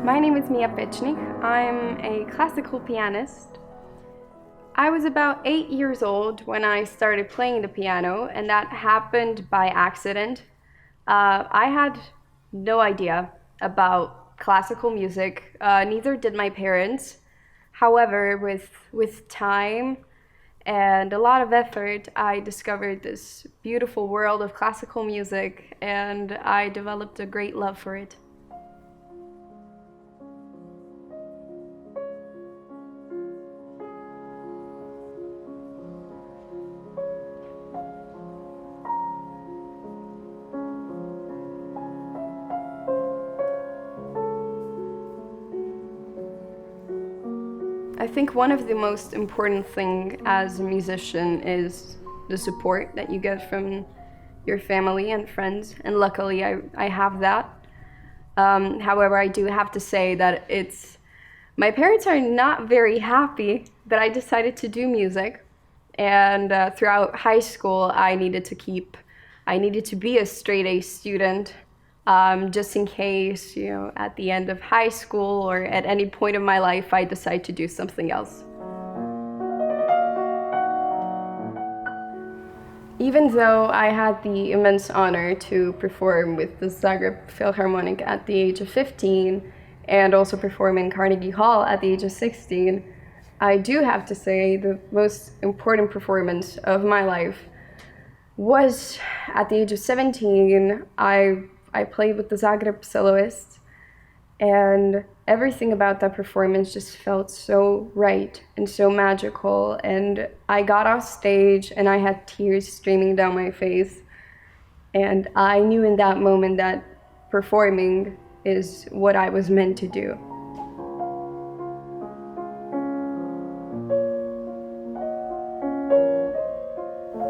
My name is Pečnik. I'm a classical pianist. I was about 8 years old when I started playing the piano, and that happened by accident. I had no idea about classical music, neither did my parents. However, with time and a lot of effort, I discovered this beautiful world of classical music, and I developed a great love for it. I think one of the most important things as a musician is the support that you get from your family and friends, and luckily I have that. However, I do have to say that my parents are not very happy that I decided to do music, and throughout high school I needed to be a straight A student. Just in case, at the end of high school or at any point of my life, I decide to do something else. Even though I had the immense honor to perform with the Zagreb Philharmonic at the age of 15 and also perform in Carnegie Hall at the age of 16, I do have to say the most important performance of my life was at the age of 17. I played with the Zagreb soloists, and everything about that performance just felt so right and so magical. And I got off stage and I had tears streaming down my face. And I knew in that moment that performing is what I was meant to do.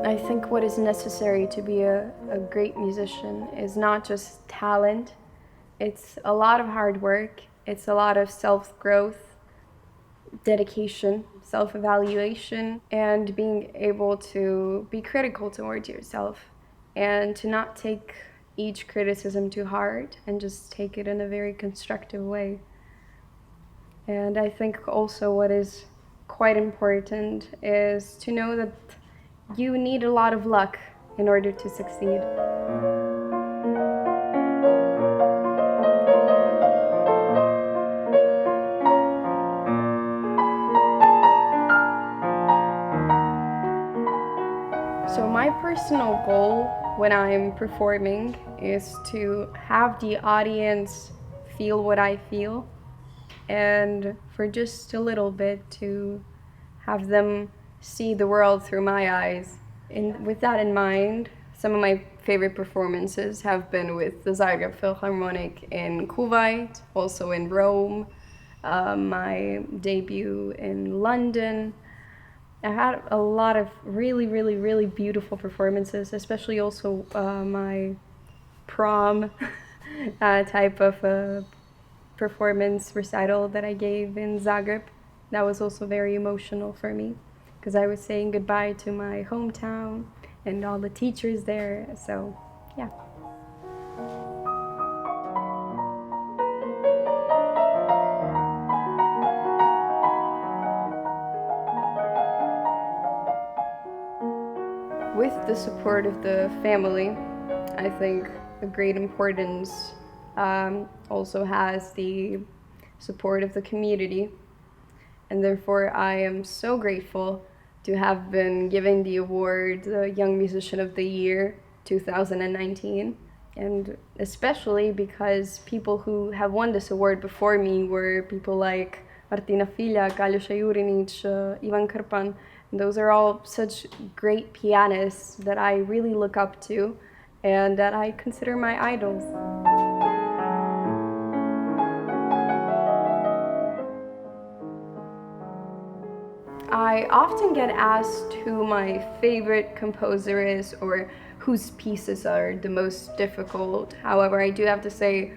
I think what is necessary to be a great musician is not just talent. It's a lot of hard work. It's a lot of self-growth, dedication, self-evaluation, and being able to be critical towards yourself and to not take each criticism too hard and just take it in a very constructive way. And I think also what is quite important is to know that you need a lot of luck in order to succeed. So my personal goal when I'm performing is to have the audience feel what I feel, and for just a little bit to have them see the world through my eyes. And with that in mind, some of my favorite performances have been with the Zagreb Philharmonic in Kuwait, also in Rome, my debut in London. I had a lot of really, really, really beautiful performances, especially also my prom type of performance recital that I gave in Zagreb. That was also very emotional for me, because I was saying goodbye to my hometown and all the teachers there, so yeah. With the support of the family, I think a great importance also has the support of the community, and therefore I am so grateful to have been given the award, the Young Musician of the Year 2019, and especially because people who have won this award before me were people like Martina Filja, Kaljoša Jurinić, Ivan Krpan. And those are all such great pianists that I really look up to and that I consider my idols. I often get asked who my favorite composer is or whose pieces are the most difficult. However, I do have to say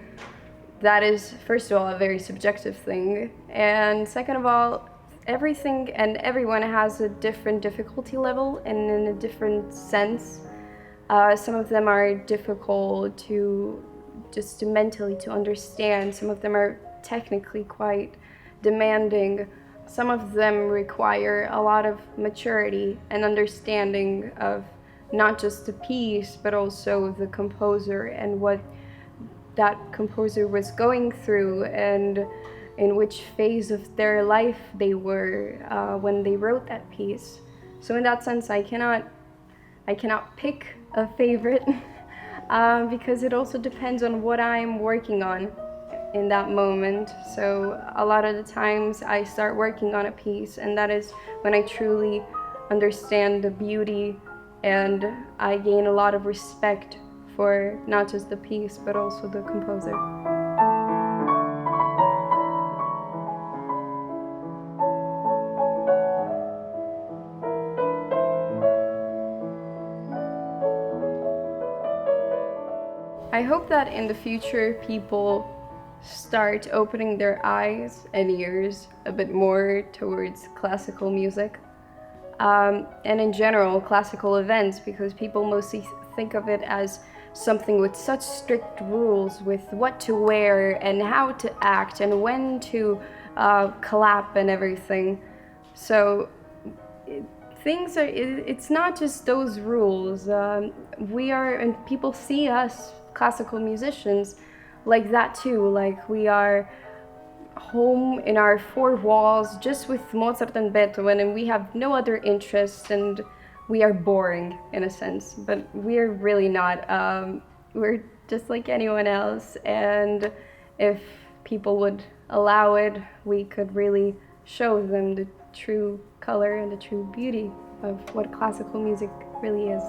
that is, first of all, a very subjective thing. And second of all, everything and everyone has a different difficulty level and in a different sense. Some of them are difficult to mentally to understand. Some of them are technically quite demanding. Some of them require a lot of maturity and understanding of not just the piece, but also the composer and what that composer was going through and in which phase of their life they were when they wrote that piece. So in that sense, I cannot pick a favorite because it also depends on what I'm working on in that moment. So a lot of the times I start working on a piece, and that is when I truly understand the beauty and I gain a lot of respect for not just the piece but also the composer. I hope that in the future people start opening their eyes and ears a bit more towards classical music and in general classical events, because people mostly think of it as something with such strict rules with what to wear and how to act and when to clap and everything. So it's not just those rules. And people see us classical musicians like that too, like we are home in our four walls just with Mozart and Beethoven, and we have no other interest, and we are boring in a sense, but we're really not. We're just like anyone else, and if people would allow it, we could really show them the true color and the true beauty of what classical music really is.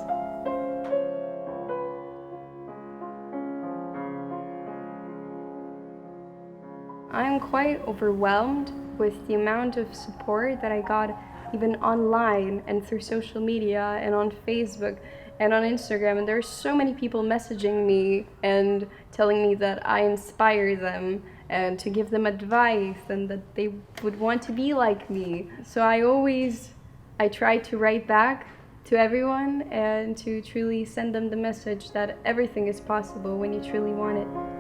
I'm quite overwhelmed with the amount of support that I got even online and through social media and on Facebook and on Instagram. And there's so many people messaging me and telling me that I inspire them and to give them advice and that they would want to be like me. So I try to write back to everyone and to truly send them the message that everything is possible when you truly want it.